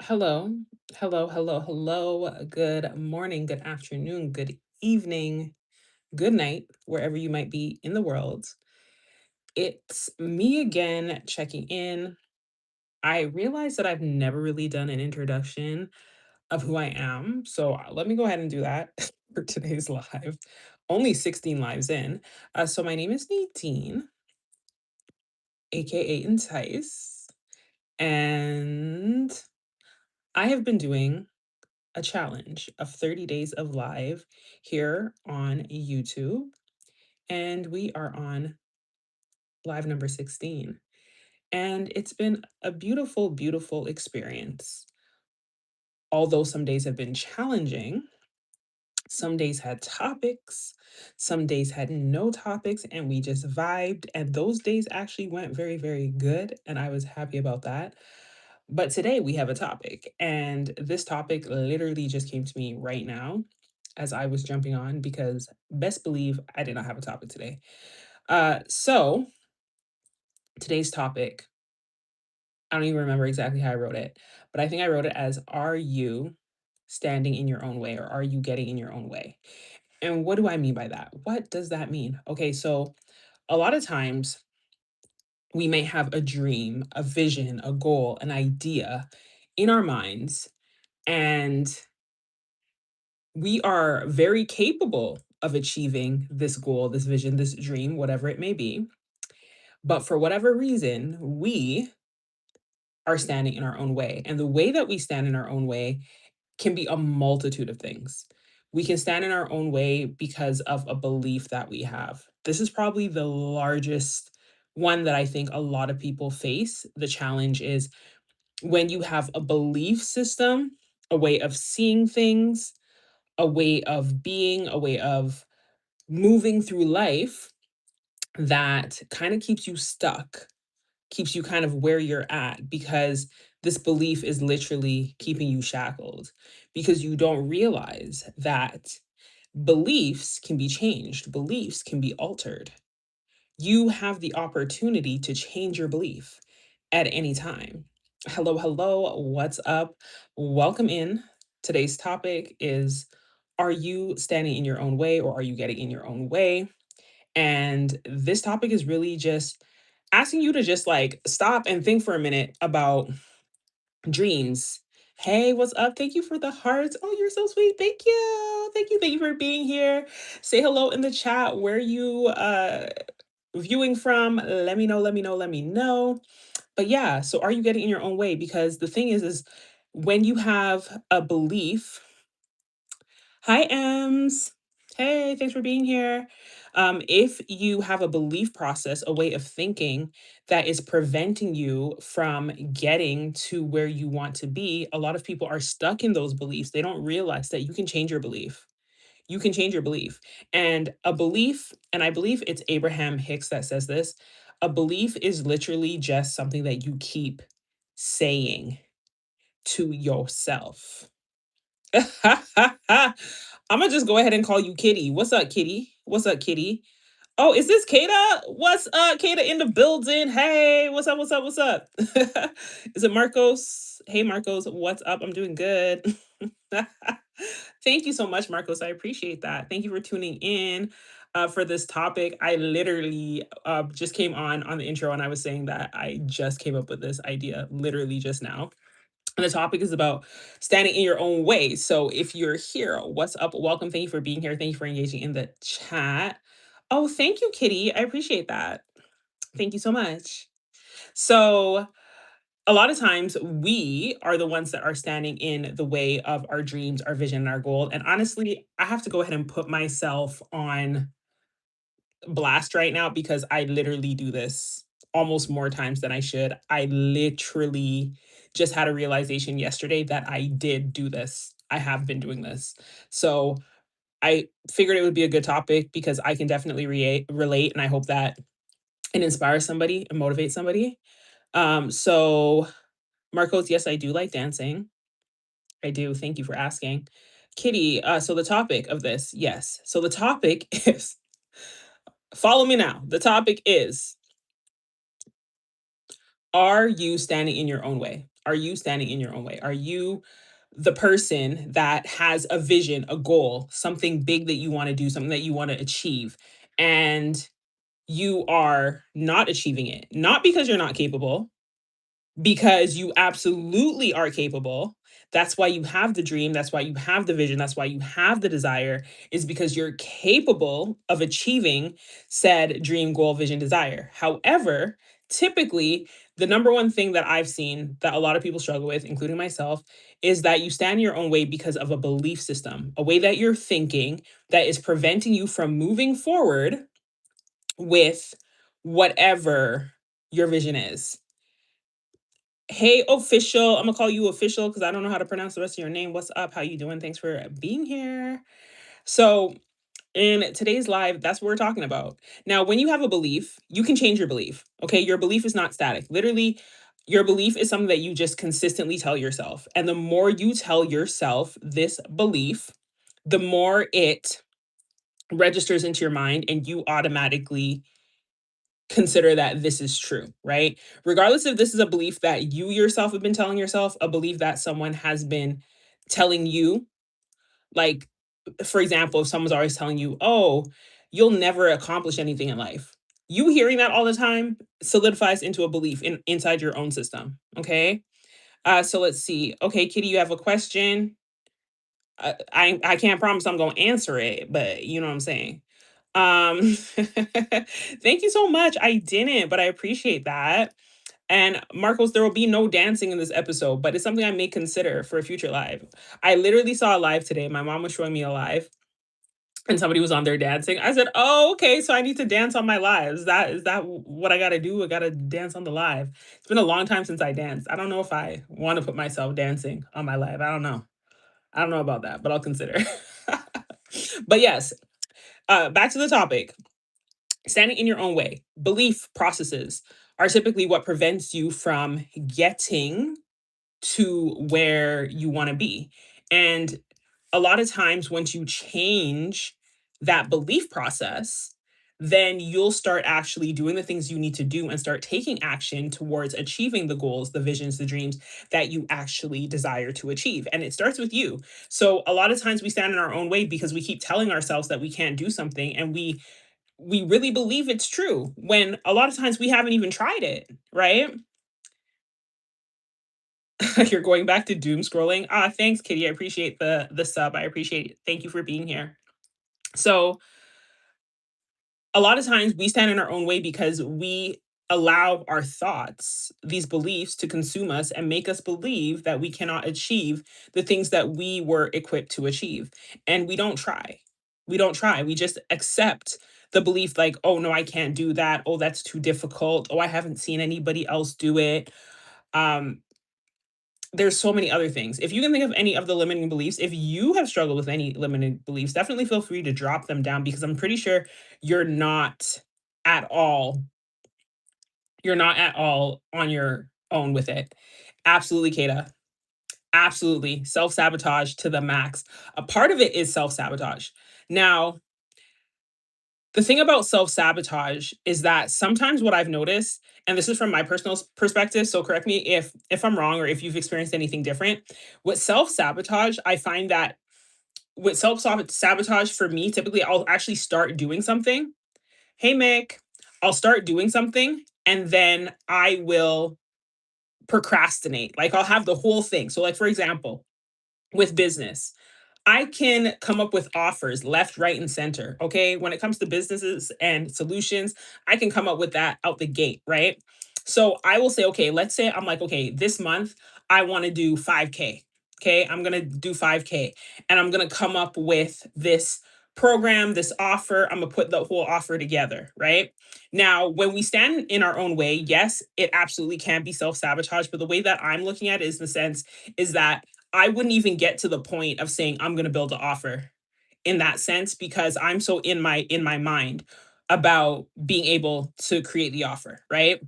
Hello, hello. Good morning, good afternoon, good evening, good night, wherever you might be in the world. It's me again checking in. I realize that I've never really done an introduction of who I am. So let me go ahead and do that for today's live. Only 16 lives in. So my name is Nadine, aka Entice, and I have been doing a challenge of 30 days of live here on YouTube. And we are on live number 16. And it's been a beautiful, beautiful experience. Although some days have been challenging, some days had topics, some days had no topics, and we just vibed. And those days actually went very, very good. And I was happy about that. But today we have a topic, and this topic literally just came to me right now as I was jumping on because best believe I did not have a topic today. So today's topic, I don't even remember exactly how I wrote it, but I think I wrote it as "Are you standing in your own way or are you getting in your own way?" And what do I mean by that? What does that mean? Okay, so a lot of times we may have a dream, a vision, a goal, an idea in our minds, and we are very capable of achieving this goal, this vision, this dream, whatever it may be. But for whatever reason, we are standing in our own way. And the way that we stand in our own way can be a multitude of things. We can stand in our own way because of a belief that we have. This is probably the largest one that I think a lot of people face. The challenge is when you have a belief system, a way of seeing things, a way of being, a way of moving through life that kind of keeps you stuck, keeps you kind of where you're at because this belief is literally keeping you shackled because you don't realize that beliefs can be changed, beliefs can be altered. You have the opportunity to change your belief at any time. Hello, what's up? Welcome in. Today's topic is, are you standing in your own way or are you getting in your own way? And this topic is really just asking you to just like stop and think for a minute about dreams. Hey, what's up? Thank you for the hearts. Oh, you're so sweet. Thank you. Thank you for being here. Say hello in the chat. Where you viewing from? Let me know. But yeah, so are you getting in your own way? Because the thing is when you have a belief. Hi, Ems. Hey, thanks for being here. If you have a belief process, a way of thinking that is preventing you from getting to where you want to be, a lot of people are stuck in those beliefs. They don't realize that you can change your belief. You can change your belief. And a belief, and I believe it's Abraham Hicks that says this, a belief is literally just something that you keep saying to yourself. I'ma just go ahead and call you Kitty. What's up, Kitty? What's up, Kitty? Oh, is this Kata? What's up, Kata in the building? Hey, what's up? Is it Marcos? Hey, Marcos, what's up? I'm doing good. Thank you so much, Marcos. I appreciate that. Thank you for tuning in for this topic. I literally just came on the intro and I was saying that I just came up with this idea literally just now. And the topic is about standing in your own way. So if you're here, what's up? Welcome. Thank you for being here. Thank you for engaging in the chat. Oh, thank you, Kitty. I appreciate that. Thank you so much. So a lot of times we are the ones that are standing in the way of our dreams, our vision, and our goal. And honestly, I have to go ahead and put myself on blast right now because I literally do this almost more times than I should. I literally just had a realization yesterday that I did do this. I have been doing this. So I figured it would be a good topic because I can definitely relate and I hope that it inspires somebody and motivates somebody. So Marcos, yes, I do like dancing. I do. Thank you for asking. Kitty, so the topic of this, yes. So the topic is, follow me now. The topic is, Are you standing in your own way? Are you standing in your own way? Are you the person that has a vision, a goal, something big that you want to do, something that you want to achieve, and you are not achieving it? Not because you're not capable, because you absolutely are capable. That's why you have the dream. That's why you have the vision. That's why you have the desire, is because you're capable of achieving said dream, goal, vision, desire. However, typically, the number one thing that I've seen that a lot of people struggle with, including myself, is that you stand in your own way because of a belief system, a way that you're thinking that is preventing you from moving forward with whatever your vision is. Hey, official. I'm gonna call you official because I don't know how to pronounce the rest of your name. What's up? How you doing? Thanks for being here. So, in today's live, that's what we're talking about. Now, when you have a belief, you can change your belief. Okay, your belief is not static. Literally, your belief is something that you just consistently tell yourself. And the more you tell yourself this belief, the more it registers into your mind, and you automatically consider that this is true, right? Regardless if this is a belief that you yourself have been telling yourself, a belief that someone has been telling you, like, for example, if someone's always telling you, oh, you'll never accomplish anything in life. You hearing that all the time solidifies into a belief inside your own system. Okay. So let's see. Okay, Kitty, you have a question. I can't promise I'm gonna answer it, but you know what I'm saying. Thank you so much. I didn't, but I appreciate that. And Marcos, there will be no dancing in this episode, but it's something I may consider for a future live. I literally saw a live today. My mom was showing me a live and somebody was on there dancing. I said, "Oh, okay, so I need to dance on my live. Is that what I got to do? I got to dance on the live." It's been a long time since I danced. I don't know if I want to put myself dancing on my live. I don't know. I don't know about that, but I'll consider. But yes, back to the topic. Standing in your own way, belief processes are typically what prevents you from getting to where you want to be. And a lot of times, once you change that belief process, then you'll start actually doing the things you need to do and start taking action towards achieving the goals, the visions, the dreams that you actually desire to achieve. And it starts with you. So a lot of times we stand in our own way because we keep telling ourselves that we can't do something, and we really believe it's true when a lot of times we haven't even tried it, right? You're going back to doom scrolling. Ah, thanks, Kitty. I appreciate the sub. I appreciate it. Thank you for being here. So a lot of times we stand in our own way because we allow our thoughts, these beliefs, to consume us and make us believe that we cannot achieve the things that we were equipped to achieve. And we don't try. We don't try. We just accept the belief like, oh no, I can't do that. Oh, that's too difficult. Oh, I haven't seen anybody else do it. Um, there's so many other things. If you can think of any of the limiting beliefs, if you have struggled with any limiting beliefs, definitely feel free to drop them down because I'm pretty sure you're not at all you're not at all on your own with it. Absolutely, Kata. Absolutely. Self-sabotage to the max. A part of it is self-sabotage. Now, the thing about self-sabotage is that sometimes what I've noticed, and this is from my personal perspective, so correct me if I'm wrong or if you've experienced anything different. With self-sabotage, I find that with self-sabotage for me, typically I'll actually start doing something. Hey Mick, I'll start doing something and then I will procrastinate. Like I'll have the whole thing. So like for example, with business, I can come up with offers left, right, and center. Okay. When it comes to businesses and solutions, I can come up with that out the gate. Right. So I will say, okay, let's say I'm like, okay, this month I want to do 5K. Okay. I'm going to do 5K and I'm going to come up with this program, this offer. I'm going to put the whole offer together. Right. Now, when we stand in our own way, yes, it absolutely can be self sabotage. But the way that I'm looking at it is the sense is that I wouldn't even get to the point of saying I'm going to build an offer in that sense because I'm so in my mind about being able to create the offer, right?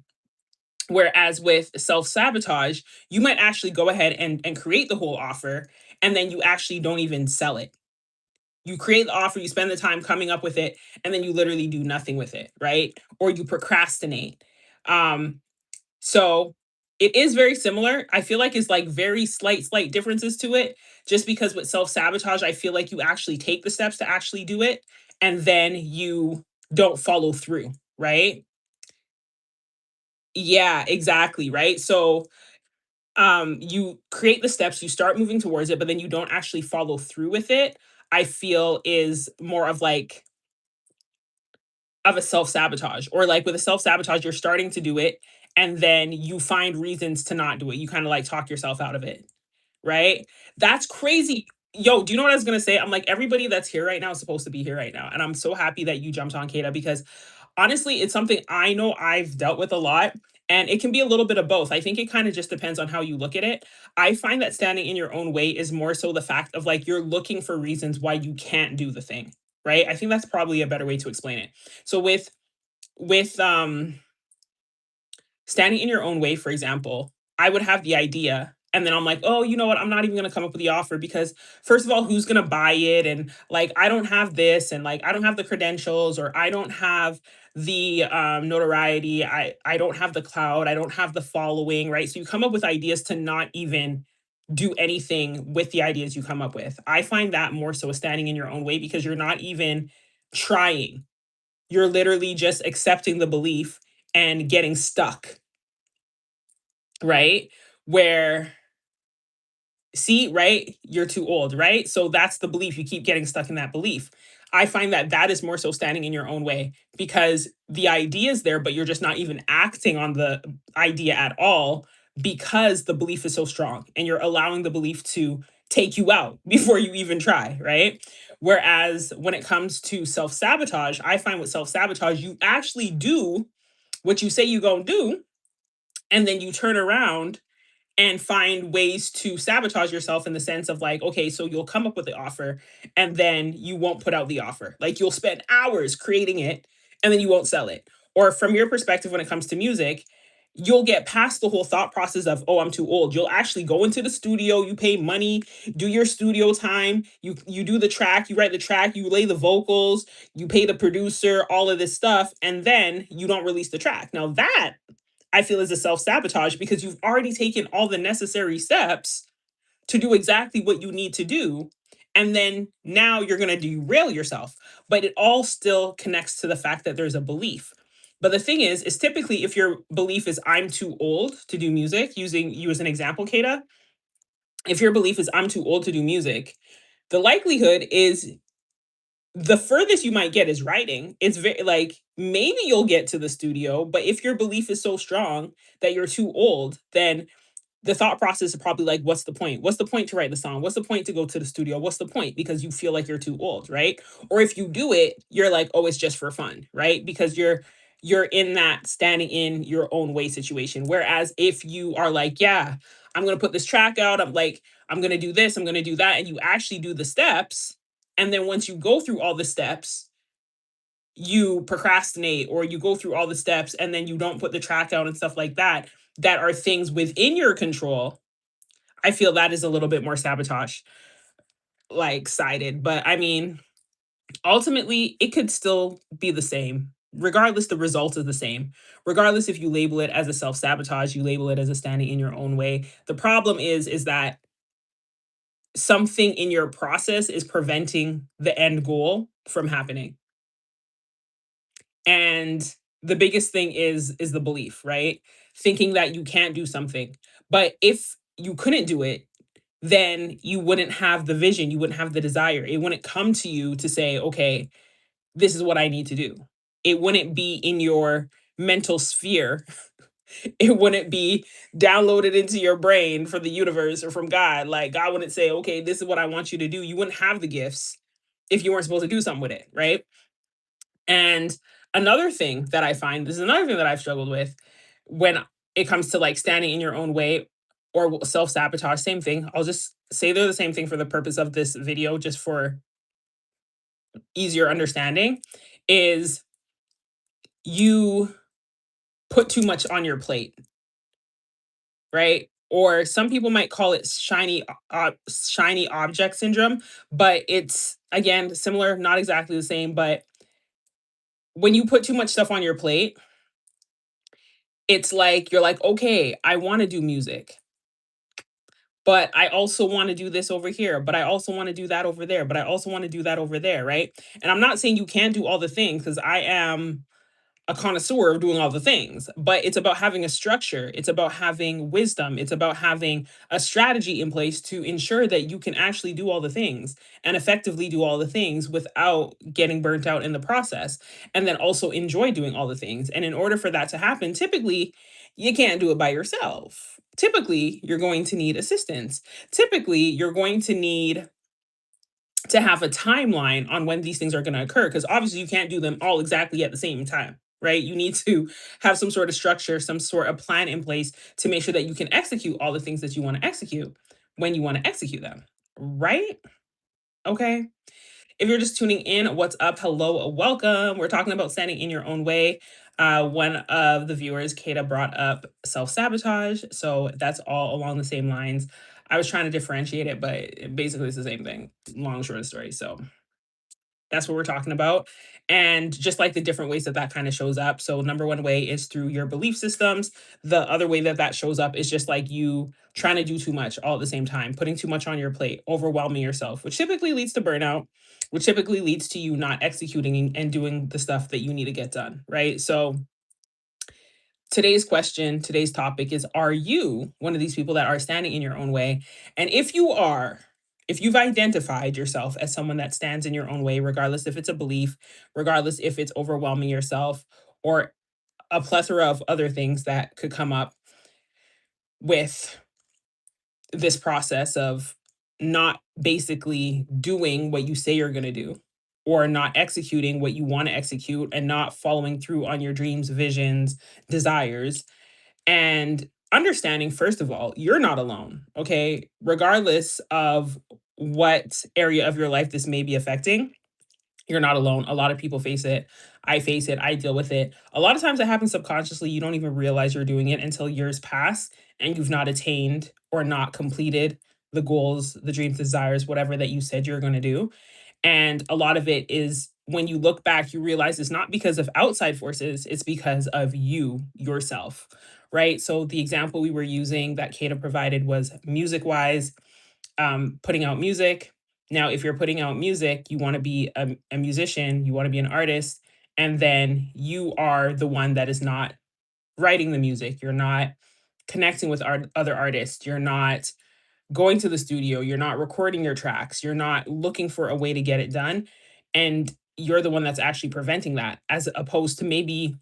Whereas with self-sabotage, you might actually go ahead and create the whole offer and then you actually don't even sell it. You create the offer, you spend the time coming up with it, and then you literally do nothing with it, right? Or you procrastinate. Um, So it is very similar. I feel like it's like very slight differences to it. Just because with self sabotage, I feel like you actually take the steps to actually do it, and then you don't follow through, right? Yeah, exactly, right? So you create the steps, you start moving towards it, but then you don't actually follow through with it. I feel is more of a self-sabotage, or like with a self-sabotage you're starting to do it and then you find reasons to not do it. You kind of like talk yourself out of it, right? That's crazy. Yo, do you know what I was gonna say? I'm like, everybody that's here right now is supposed to be here right now. And I'm so happy that you jumped on, Kata, because honestly, it's something I know I've dealt with a lot. And it can be a little bit of both. I think it kind of just depends on how you look at it. I find that standing in your own way is more so the fact of like you're looking for reasons why you can't do the thing, right? I think that's probably a better way to explain it. So with standing in your own way, for example, I would have the idea and then I'm like, oh, you know what? I'm not even going to come up with the offer because, first of all, who's going to buy it? And like, I don't have this, and like, I don't have the credentials, or I don't have the notoriety. I don't have the cloud. I don't have the following, right? So you come up with ideas to not even do anything with the ideas you come up with. I find that more so standing in your own way because you're not even trying. You're literally just accepting the belief and getting stuck, right? Where, see, right? You're too old, right? So that's the belief. You keep getting stuck in that belief. I find that that is more so standing in your own way because the idea is there, but you're just not even acting on the idea at all because the belief is so strong and you're allowing the belief to take you out before you even try, right? Whereas when it comes to self sabotage, I find with self sabotage, you actually do what you say you're going to do, and then you turn around and find ways to sabotage yourself in the sense of like, okay, so you'll come up with the offer and then you won't put out the offer. Like you'll spend hours creating it and then you won't sell it. Or from your perspective, when it comes to music, you'll get past the whole thought process of, oh, I'm too old. You'll actually go into the studio, you pay money, do your studio time, you do the track, you write the track, you lay the vocals, you pay the producer, all of this stuff, and then you don't release the track. Now that I feel is a self sabotage because you've already taken all the necessary steps to do exactly what you need to do. And then now you're going to derail yourself. But it all still connects to the fact that there's a belief. But the thing is typically if your belief is I'm too old to do music, using you as an example, Kata, if your belief is I'm too old to do music, the likelihood is the furthest you might get is writing. It's very like maybe you'll get to the studio, but if your belief is so strong that you're too old, then the thought process is probably like, what's the point? What's the point to write the song? What's the point to go to the studio? What's the point? Because you feel like you're too old, right? Or if you do it, you're like, oh, it's just for fun, right? Because you're in that standing in your own way situation. Whereas if you are like, yeah, I'm gonna put this track out, I'm like, I'm gonna do this, I'm gonna do that, and you actually do the steps, and then once you go through all the steps, you procrastinate or you go through all the steps and then you don't put the track out and stuff like that, that are things within your control. I feel that is a little bit more sabotage like sided. But I mean, ultimately, it could still be the same. Regardless, the result is the same. Regardless if you label it as a self sabotage, you label it as a standing in your own way. The problem is that something in your process is preventing the end goal from happening. And the biggest thing is the belief, right? Thinking that you can't do something. But if you couldn't do it, then you wouldn't have the vision, you wouldn't have the desire. It wouldn't come to you to say, okay, this is what I need to do. It wouldn't be in your mental sphere. It wouldn't be downloaded into your brain from the universe or from God. Like God wouldn't say, okay, this is what I want you to do. You wouldn't have the gifts if you weren't supposed to do something with it, right? And another thing that I find, this is another thing that I've struggled with when it comes to like standing in your own way or self sabotage, same thing. I'll just say they're the same thing for the purpose of this video, just for easier understanding, is you put too much on your plate, right? Or some people might call it shiny object syndrome, but it's again similar, not exactly the same. But when you put too much stuff on your plate, It's like you're like, "Okay, I wanna do music, but I also wanna do this over here, but I also wanna do that over there, but I also wanna do that over there," right? And I'm not saying you can't do all the things because I am a connoisseur of doing all the things, but it's about having a structure. It's about having wisdom. It's about having a strategy in place to ensure that you can actually do all the things and effectively do all the things without getting burnt out in the process. And then also enjoy doing all the things. And in order for that to happen, typically, you can't do it by yourself. Typically, you're going to need assistance. Typically, you're going to need to have a timeline on when these things are going to occur because obviously you can't do them all exactly at the same time, right? You need to have some sort of structure, some sort of plan in place to make sure that you can execute all the things that you want to execute when you want to execute them, right? Okay. If you're just tuning in, what's up? Hello, welcome. We're talking about standing in your own way. One of the viewers, Kata, brought up self-sabotage. So that's all along the same lines. I was trying to differentiate it, but basically it's the same thing. Long, short story. So that's what we're talking about. And just like the different ways that that kind of shows up. So, number one way is through your belief systems. The other way that that shows up is just like you trying to do too much all at the same time, putting too much on your plate, overwhelming yourself, which typically leads to burnout, which typically leads to you not executing and doing the stuff that you need to get done. Right. So, today's question, today's topic is, are you one of these people that are standing in your own way? And if you are, if you've identified yourself as someone that stands in your own way, regardless if it's a belief, regardless if it's overwhelming yourself, or a plethora of other things that could come up with this process of not basically doing what you say you're going to do, or not executing what you want to execute, and not following through on your dreams, visions, desires, and understanding, first of all, you're not alone. Okay. Regardless of what area of your life this may be affecting, you're not alone. A lot of people face it. I face it. I deal with it. A lot of times it happens subconsciously. You don't even realize you're doing it until years pass and you've not attained or not completed the goals, the dreams, desires, whatever that you said you're going to do. And a lot of it is when you look back, you realize it's not because of outside forces, it's because of you yourself, right? So the example we were using that Kata provided was music wise, putting out music. Now, if you're putting out music, you want to be a musician, you want to be an artist, and then you are the one that is not writing the music. You're not connecting with other artists. You're not going to the studio, you're not recording your tracks, you're not looking for a way to get it done. And you're the one that's actually preventing that, as opposed to maybe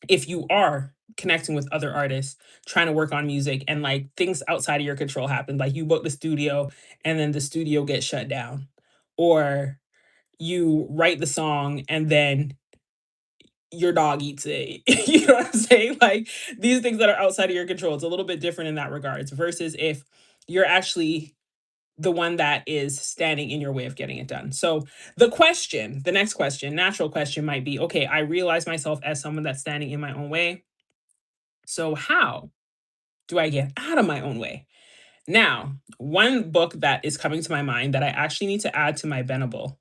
if you are connecting with other artists, trying to work on music, and like things outside of your control happen, like you book the studio and then the studio gets shut down, or you write the song and then your dog eats it. You know what I'm saying? Like these things that are outside of your control. It's a little bit different in that regards versus if you're actually the one that is standing in your way of getting it done. So the next question, natural question might be, okay, I realize myself as someone that's standing in my own way. So how do I get out of my own way? Now, one book that is coming to my mind that I actually need to add to my Benable,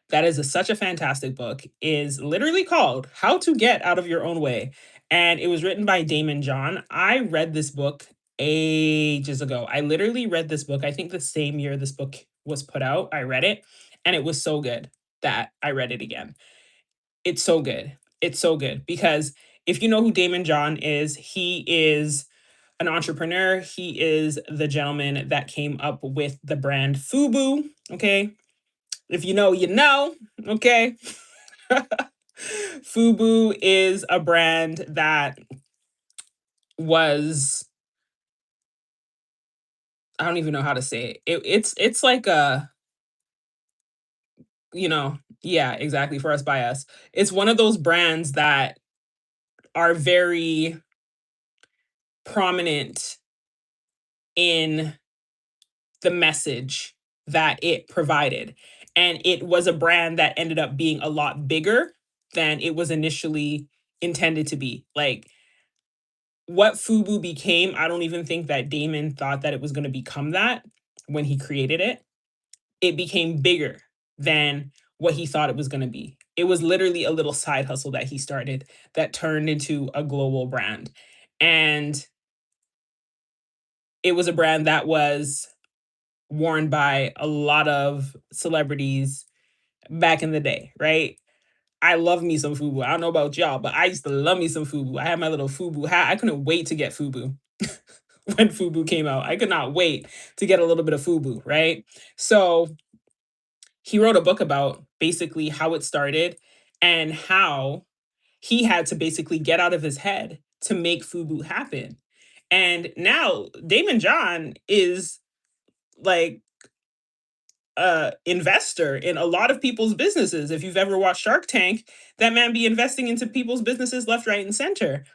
that is such a fantastic book, is literally called How to Get Out of Your Own Way. And it was written by Damon John. I read this book ages ago. I literally read this book, I think the same year this book was put out. I read it and it was so good that I read it again. It's so good. It's so good because if you know who Damon John is, he is an entrepreneur. He is the gentleman that came up with the brand Fubu. Okay. If you know, you know. Okay. Fubu is a brand that was, I don't even know how to say it. It's like a, yeah, exactly, for us by us. It's one of those brands that are very prominent in the message that it provided. And it was a brand that ended up being a lot bigger than it was initially intended to be. Like what Fubu became, I don't even think that Damon thought that it was going to become that when he created it. It became bigger than what he thought it was going to be. It was literally a little side hustle that he started that turned into a global brand. And it was a brand that was worn by a lot of celebrities back in the day, right? I love me some FUBU. I don't know about y'all, but I used to love me some FUBU. I had my little FUBU hat. I couldn't wait to get FUBU when FUBU came out. I could not wait to get a little bit of FUBU, right? So he wrote a book about basically how it started and how he had to basically get out of his head to make FUBU happen. And now Damon John is like investor in a lot of people's businesses. If you've ever watched Shark Tank, that man be investing into people's businesses left, right, and center.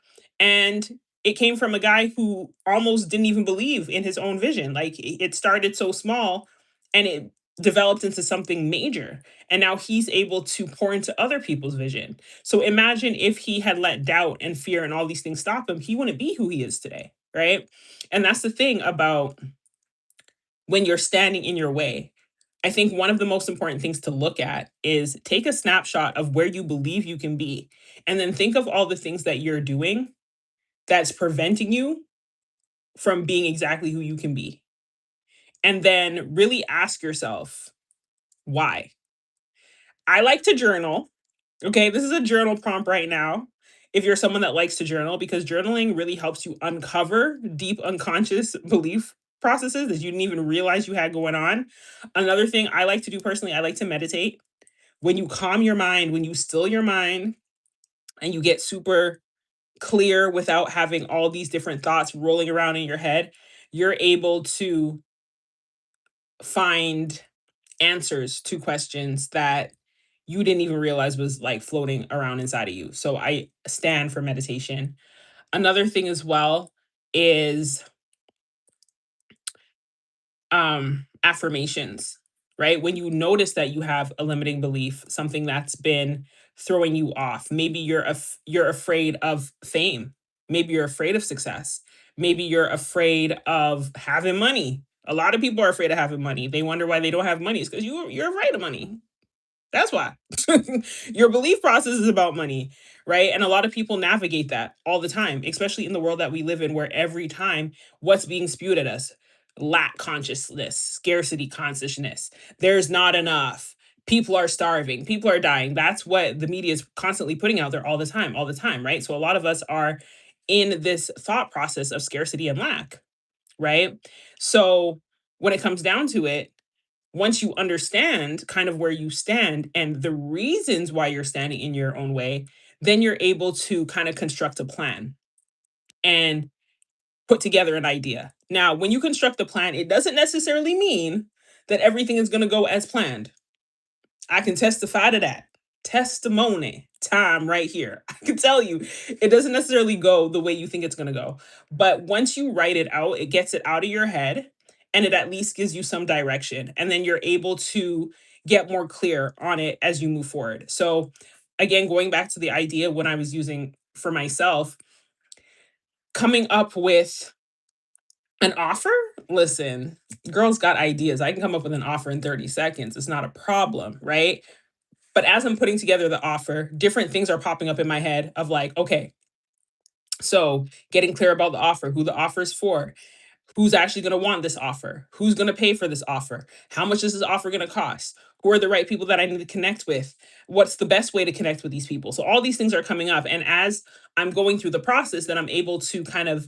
And it came from a guy who almost didn't even believe in his own vision. Like it started so small and it developed into something major. And now he's able to pour into other people's vision. So imagine if he had let doubt and fear and all these things stop him, he wouldn't be who he is today. Right. And that's the thing about when you're standing in your way. I think one of the most important things to look at is take a snapshot of where you believe you can be, and then think of all the things that you're doing that's preventing you from being exactly who you can be. And then really ask yourself, why? I like to journal. Okay, this is a journal prompt right now. If you're someone that likes to journal, because journaling really helps you uncover deep unconscious belief processes that you didn't even realize you had going on. Another thing I like to do personally, I like to meditate. When you calm your mind, when you still your mind and you get super clear without having all these different thoughts rolling around in your head, you're able to find answers to questions that you didn't even realize was like floating around inside of you. So I stand for meditation. Another thing as well is affirmations, right? When you notice that you have a limiting belief, something that's been throwing you off, maybe you're afraid of fame, maybe you're afraid of success, maybe you're afraid of having money. A lot of people are afraid of having money. They wonder why they don't have money. It's because you're afraid of money. That's why. Your belief process is about money, right? And a lot of people navigate that all the time, especially in the world that we live in, where every time what's being spewed at us, lack consciousness, scarcity consciousness, there's not enough. People are starving, people are dying. That's what the media is constantly putting out there all the time, right? So a lot of us are in this thought process of scarcity and lack, right? So when it comes down to it, once you understand kind of where you stand and the reasons why you're standing in your own way, then you're able to kind of construct a plan and put together an idea. Now, when you construct a plan, it doesn't necessarily mean that everything is going to go as planned. I can testify to that. Testimony time right here. I can tell you, it doesn't necessarily go the way you think it's going to go. But once you write it out, it gets it out of your head and it at least gives you some direction. And then you're able to get more clear on it as you move forward. So, again, going back to the idea when I was using for myself, coming up with an offer, listen, girls got ideas. I can come up with an offer in 30 seconds. It's not a problem, right? But as I'm putting together the offer, different things are popping up in my head of like, okay, so getting clear about the offer, who the offer is for, who's actually going to want this offer, who's going to pay for this offer, how much is this offer going to cost, who are the right people that I need to connect with, what's the best way to connect with these people. So all these things are coming up. And as I'm going through the process, then I'm able to kind of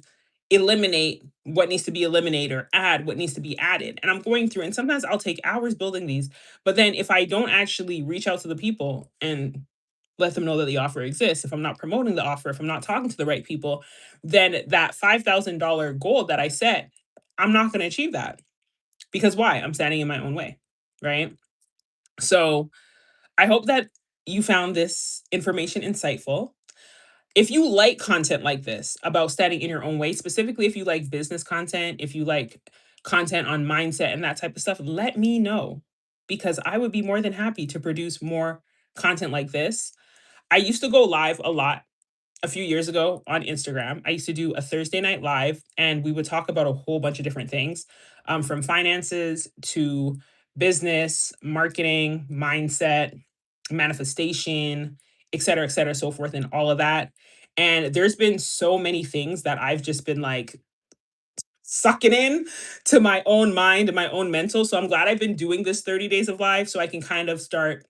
eliminate what needs to be eliminated or add what needs to be added. And I'm going through, and sometimes I'll take hours building these. But then if I don't actually reach out to the people and let them know that the offer exists, if I'm not promoting the offer, if I'm not talking to the right people, then that $5,000 goal that I set, I'm not going to achieve that. Because why? I'm standing in my own way. Right. So I hope that you found this information insightful. If you like content like this about standing in your own way, specifically if you like business content, if you like content on mindset and that type of stuff, let me know because I would be more than happy to produce more content like this. I used to go live a lot a few years ago on Instagram. I used to do a Thursday night live and we would talk about a whole bunch of different things, from finances to business, marketing, mindset, manifestation, et cetera, so forth, and all of that. And there's been so many things that I've just been like sucking in to my own mind and my own mental. So I'm glad I've been doing this 30 days of life so I can kind of start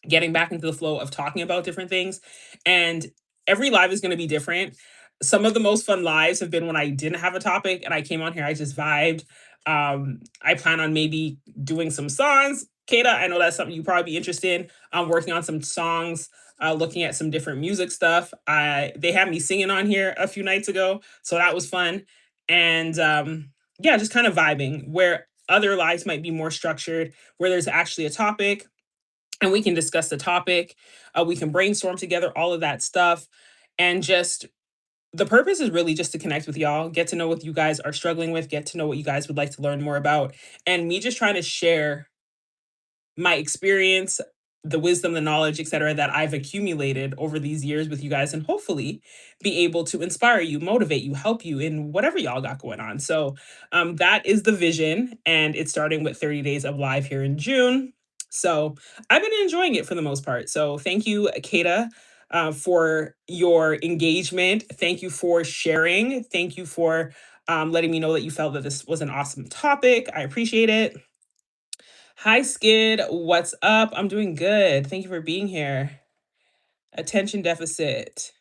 getting back into the flow of talking about different things. And every live is going to be different. Some of the most fun lives have been when I didn't have a topic and I came on here, I just vibed. I plan on maybe doing some songs. Kata, I know that's something you probably be interested in. I'm working on some songs, looking at some different music stuff. They had me singing on here a few nights ago, so that was fun. And yeah, just kind of vibing where other lives might be more structured, where there's actually a topic and we can discuss the topic. We can brainstorm together, all of that stuff. And just the purpose is really just to connect with y'all, get to know what you guys are struggling with, get to know what you guys would like to learn more about. And me just trying to share my experience, the wisdom, the knowledge, etc., that I've accumulated over these years with you guys, and hopefully be able to inspire you, motivate you, help you in whatever y'all got going on. So that is the vision, and it's starting with 30 days of live here in June. So I've been enjoying it for the most part. So thank you, Kata, for your engagement. Thank you for sharing. Thank you for letting me know that you felt that this was an awesome topic. I appreciate it. Hi, Skid. What's up? I'm doing good. Thank you for being here. Attention deficit.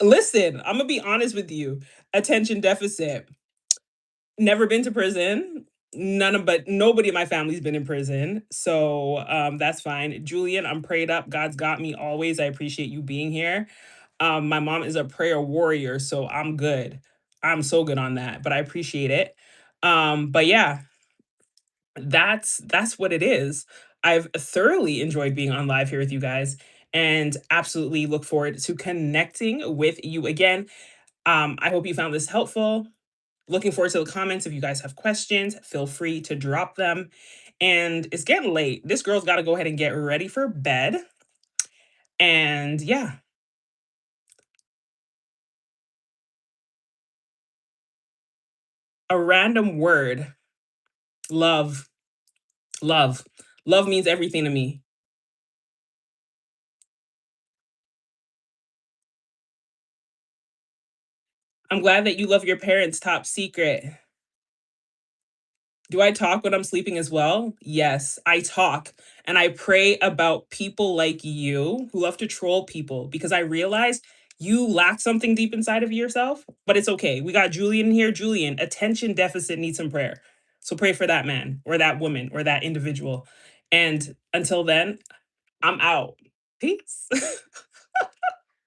Listen, I'm gonna be honest with you. Attention deficit. Never been to prison. But nobody in my family's been in prison. So that's fine. Julian, I'm prayed up. God's got me always. I appreciate you being here. My mom is a prayer warrior, so I'm good. I'm so good on that, but I appreciate it. But yeah, that's what it is. I've thoroughly enjoyed being on live here with you guys and absolutely look forward to connecting with you again. I hope you found this helpful. Looking forward to the comments. If you guys have questions, feel free to drop them. And it's getting late. This girl's got to go ahead and get ready for bed. And yeah, a random word. Love. Love. Love means everything to me. I'm glad that you love your parents' top secret. Do I talk when I'm sleeping as well? Yes, I talk. And I pray about people like you who love to troll people because I realize you lack something deep inside of yourself, but it's okay. We got Julian here. Julian, attention deficit needs some prayer. So pray for that man or that woman or that individual. And until then, I'm out. Peace.